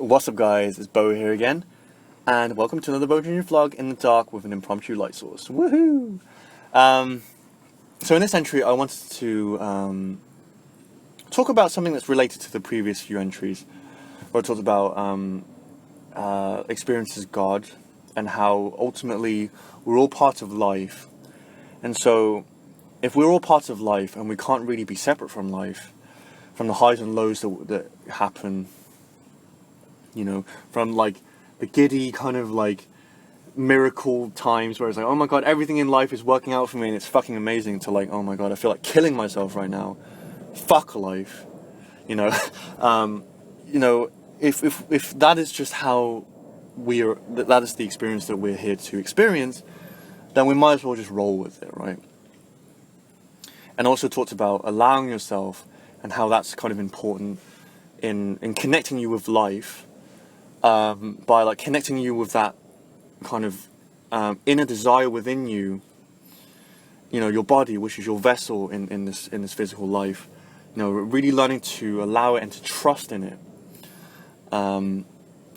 What's up guys, it's Bo here again, and welcome to another Bo Junior vlog in the dark with an impromptu light source. Woohoo! So in this entry I wanted to talk about something that's related to the previous few entries, where I talked about experiences God, and how ultimately we're all part of life. And so if we're all part of life and we can't really be separate from life, from the highs and lows that happen, you know, from like the giddy kind of like miracle times where it's like, oh my god, everything in life is working out for me and it's fucking amazing, to like, oh my god, I feel like killing myself right now, fuck life, you know. If that is just how we are, that is the experience that we're here to experience, then we might as well just roll with it, right? And also talked about allowing yourself and how that's kind of important in connecting you with life, by like connecting you with that kind of inner desire within you, you know, your body, which is your vessel in this physical life, you know, really learning to allow it and to trust in it, and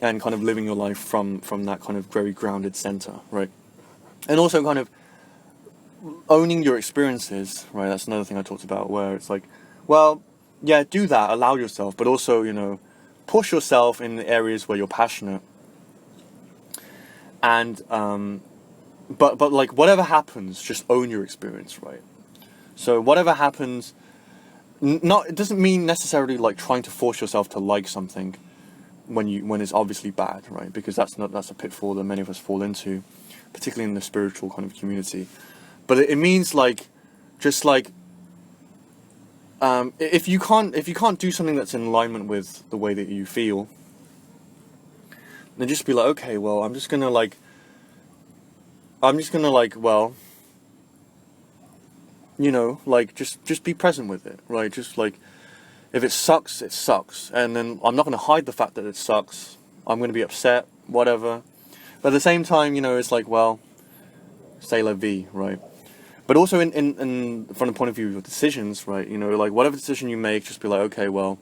kind of living your life from that kind of very grounded center, right? And also kind of owning your experiences, right? That's another thing I talked about, where it's like, well, yeah, do that, allow yourself, but also, you know, push yourself in the areas where you're passionate. And but like whatever happens, just own your experience, right? So whatever happens, it doesn't mean necessarily like trying to force yourself to like something when it's obviously bad, right? Because that's a pitfall that many of us fall into, particularly in the spiritual kind of community. But it means like, just like, if you can't do something that's in alignment with the way that you feel, then just be like, okay, well, I'm just gonna like, well, you know, like just be present with it, right? Just like, if it sucks, it sucks, and then I'm not gonna hide the fact that it sucks. I'm gonna be upset, whatever. But at the same time, you know, it's like, well, c'est la vie, right? But also from the point of view of your decisions, right? You know, like whatever decision you make, just be like, okay, well,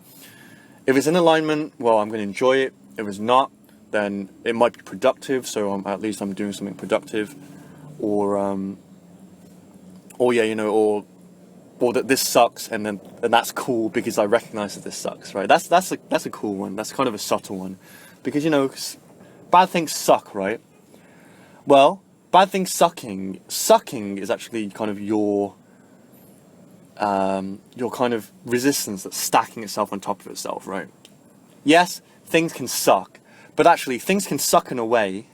if it's in alignment, well, I'm going to enjoy it. If it's not, then it might be productive. So at least I'm doing something productive, or yeah, you know, or that this sucks, and that's cool because I recognize that this sucks, right? That's a cool one. That's kind of a subtle one, because, you know, bad things suck, right? Well, bad things sucking is actually kind of your kind of resistance that's stacking itself on top of itself, right? Yes, things can suck, but actually things can suck in a way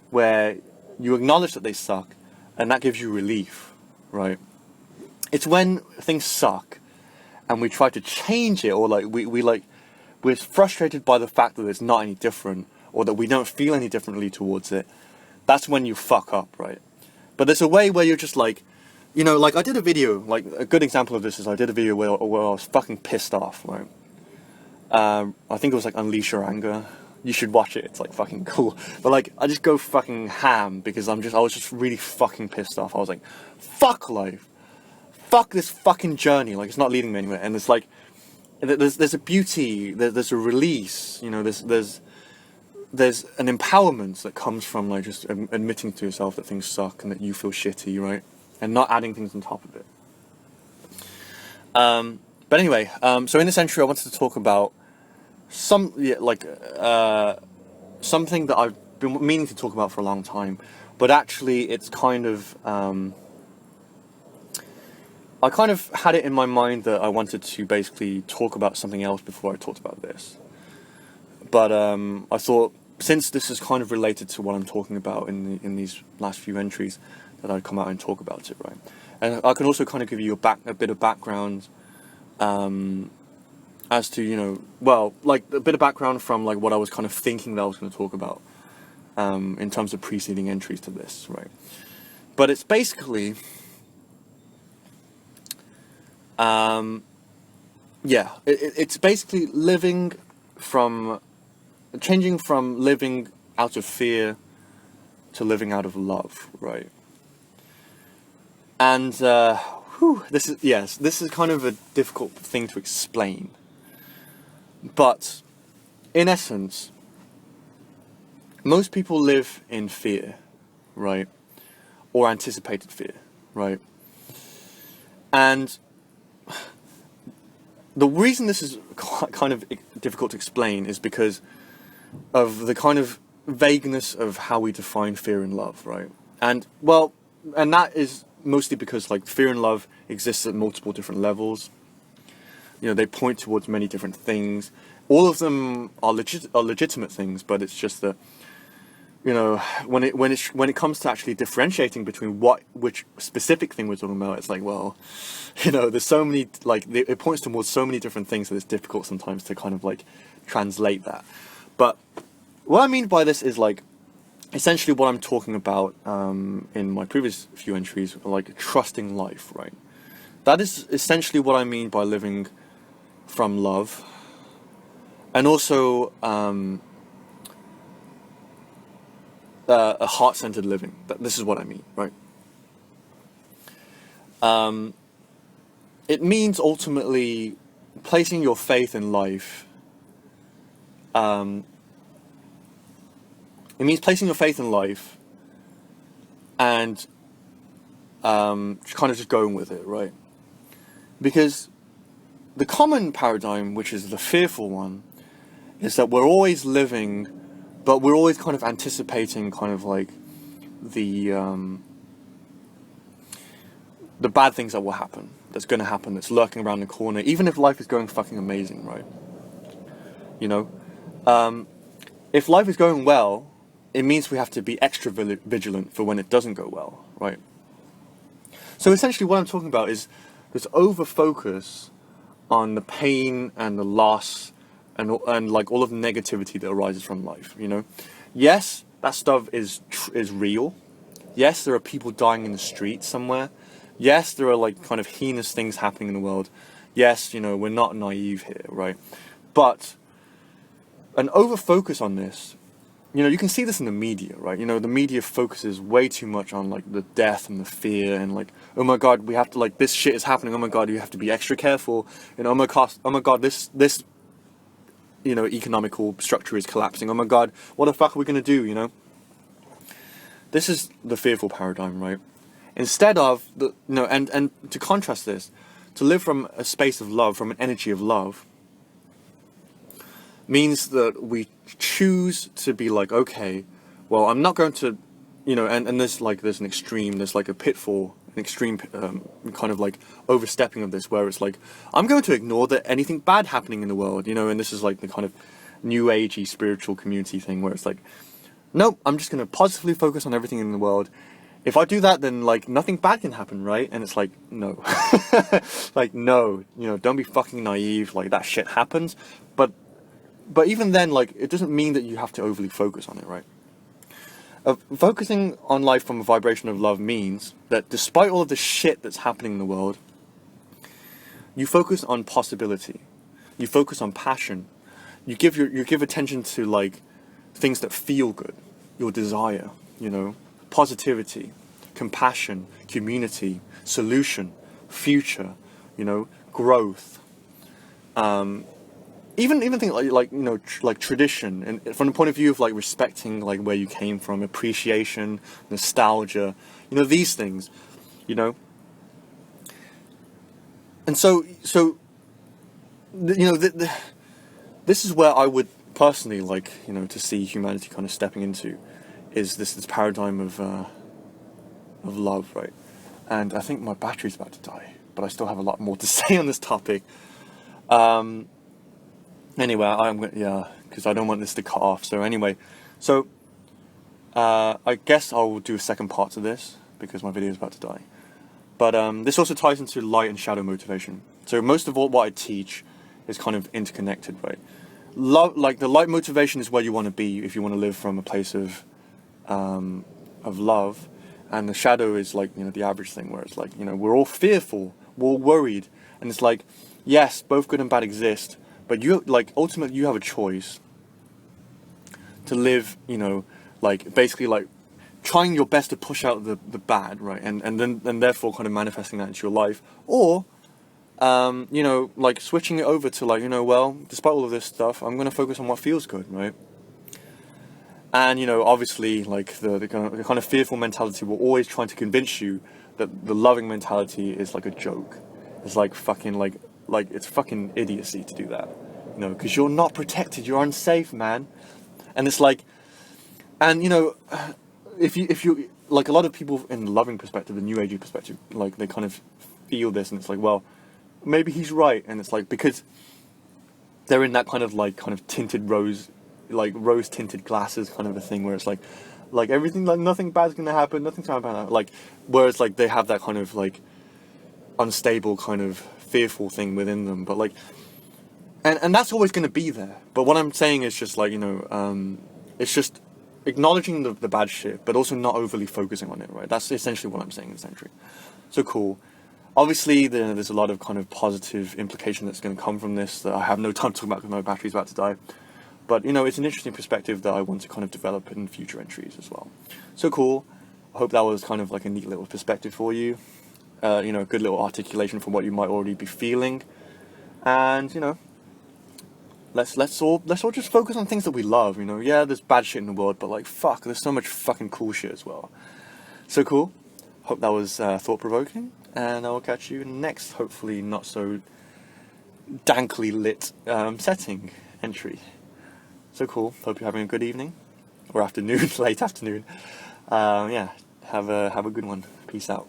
where you acknowledge that they suck, and that gives you relief, right? It's when things suck and we try to change it, or like we're frustrated by the fact that it's not any different, or that we don't feel any differently towards it. That's when you fuck up, right? But there's a way where you're just like, you know, like I did a video, like a good example of this is I did a video where I was fucking pissed off, right? I think it was like Unleash Your Anger. You should watch it, it's like fucking cool. But like, I just go fucking ham because I was just really fucking pissed off. I was like, fuck life. Fuck this fucking journey, like it's not leading me anywhere. And it's like, there's a beauty, there's a release, you know, there's an empowerment that comes from like just admitting to yourself that things suck and that you feel shitty, right? And not adding things on top of it. But anyway, so in this entry I wanted to talk about something that I've been meaning to talk about for a long time, but actually it's kind of, I kind of had it in my mind that I wanted to basically talk about something else before I talked about this. But I thought, since this is kind of related to what I'm talking about in these last few entries, that I'd come out and talk about it, right? And I can also kind of give you a bit of background, as to, you know, well, like a bit of background from like what I was kind of thinking that I was going to talk about, in terms of preceding entries to this, right? But it's basically, it's basically changing from living out of fear to living out of love, right? And this is kind of a difficult thing to explain, but in essence, most people live in fear, right? Or anticipated fear, right? And the reason this is kind of difficult to explain is because of the kind of vagueness of how we define fear and love, right? And well, and that is mostly because like fear and love exists at multiple different levels. You know, they point towards many different things. All of them are legitimate things, but it's just that, you know, when it comes to actually differentiating between which specific thing we're talking about, it's like, well, you know, there's so many, like, it points towards so many different things that it's difficult sometimes to kind of like translate that. But what I mean by this is like, essentially what I'm talking about in my previous few entries, like trusting life, right? That is essentially what I mean by living from love, and also a heart-centered living. This is what I mean, right? It means ultimately placing your faith in life. It means placing your faith in life and kind of just going with it, right? Because the common paradigm, which is the fearful one, is that we're always living, but we're always kind of anticipating kind of like the bad things that will happen, that's going to happen, that's lurking around the corner, even if life is going fucking amazing, right? You know? If life is going well, it means we have to be extra vigilant for when it doesn't go well, right? So essentially what I'm talking about is this over-focus on the pain and the loss and like all of the negativity that arises from life, you know? Yes, that stuff is real. Yes, there are people dying in the street somewhere. Yes, there are like kind of heinous things happening in the world. Yes, you know, we're not naive here, right? But an over-focus on this, you know, you can see this in the media, right? You know, the media focuses way too much on like the death and the fear and like, oh my God, we have to like, this shit is happening. Oh my God, you have to be extra careful. You know, oh my God, this, you know, economical structure is collapsing. Oh my God, what the fuck are we going to do, you know? This is the fearful paradigm, right? Instead of, you know, and to contrast this, to live from a space of love, from an energy of love, means that we choose to be like, okay, well, I'm not going to, you know, and there's an extreme, there's like a pitfall, an extreme kind of like overstepping of this, where it's like, I'm going to ignore that anything bad happening in the world, you know, and this is like the kind of new agey spiritual community thing where it's like, nope, I'm just going to positively focus on everything in the world. If I do that, then like nothing bad can happen, right? And it's like, no, like, no, you know, don't be fucking naive. Like that shit happens. But even then, like, it doesn't mean that you have to overly focus on it, right? Focusing on life from a vibration of love means that despite all of the shit that's happening in the world, you focus on possibility. You focus on passion. You give attention to like things that feel good, your desire, you know, positivity, compassion, community, solution, future, you know, growth. Even things like you know, like tradition, and from the point of view of like respecting like where you came from, appreciation, nostalgia, you know, these things, you know. And so you know, this is where I would personally like, you know, to see humanity kind of stepping into, is this paradigm of love, right? And I think my battery's about to die, but I still have a lot more to say on this topic. Anyway, because I don't want this to cut off. So anyway, I guess I'll do a second part to this because my video is about to die. But this also ties into light and shadow motivation. So most of all, what I teach is kind of interconnected, right? Love, like the light motivation, is where you want to be if you want to live from a place of love, and the shadow is like, you know, the average thing where it's like, you know, we're all fearful, we're all worried, and it's like, yes, both good and bad exist. But you, like, ultimately you have a choice to live, you know, like, basically, like, trying your best to push out the bad, right? And therefore kind of manifesting that into your life. Or, you know, like, switching it over to, like, you know, well, despite all of this stuff, I'm going to focus on what feels good, right? And obviously, like the kind of fearful mentality will always try to convince you that the loving mentality is like a joke. It's like fucking like it's fucking idiocy to do that, because you're not protected, you're unsafe, man. And it's like, and if you like, a lot of people in the loving perspective, the new agey perspective, like they kind of feel this, and it's like, well, maybe he's right, and it's like because they're in that kind of tinted rose tinted glasses kind of a thing, where it's like everything, like nothing bad's gonna happen, nothing's gonna happen, like, whereas like they have that kind of like unstable kind of fearful thing within them, but like, and that's always going to be there. But what I'm saying is just like, it's just acknowledging the bad shit, but also not overly focusing on it, right? That's essentially what I'm saying in this entry. So cool. Obviously, there's a lot of kind of positive implication that's going to come from this that I have no time to talk about because my battery's about to die. But, it's an interesting perspective that I want to kind of develop in future entries as well. So cool. I hope that was kind of like a neat little perspective for you. A good little articulation for what you might already be feeling. And, let's all just focus on things that we love, Yeah, there's bad shit in the world, but like, fuck, there's so much fucking cool shit as well. So cool. Hope that was thought-provoking. And I will catch you next, hopefully not so dankly lit setting entry. So cool. Hope you're having a good evening or afternoon, late afternoon. Yeah, have a good one. Peace out.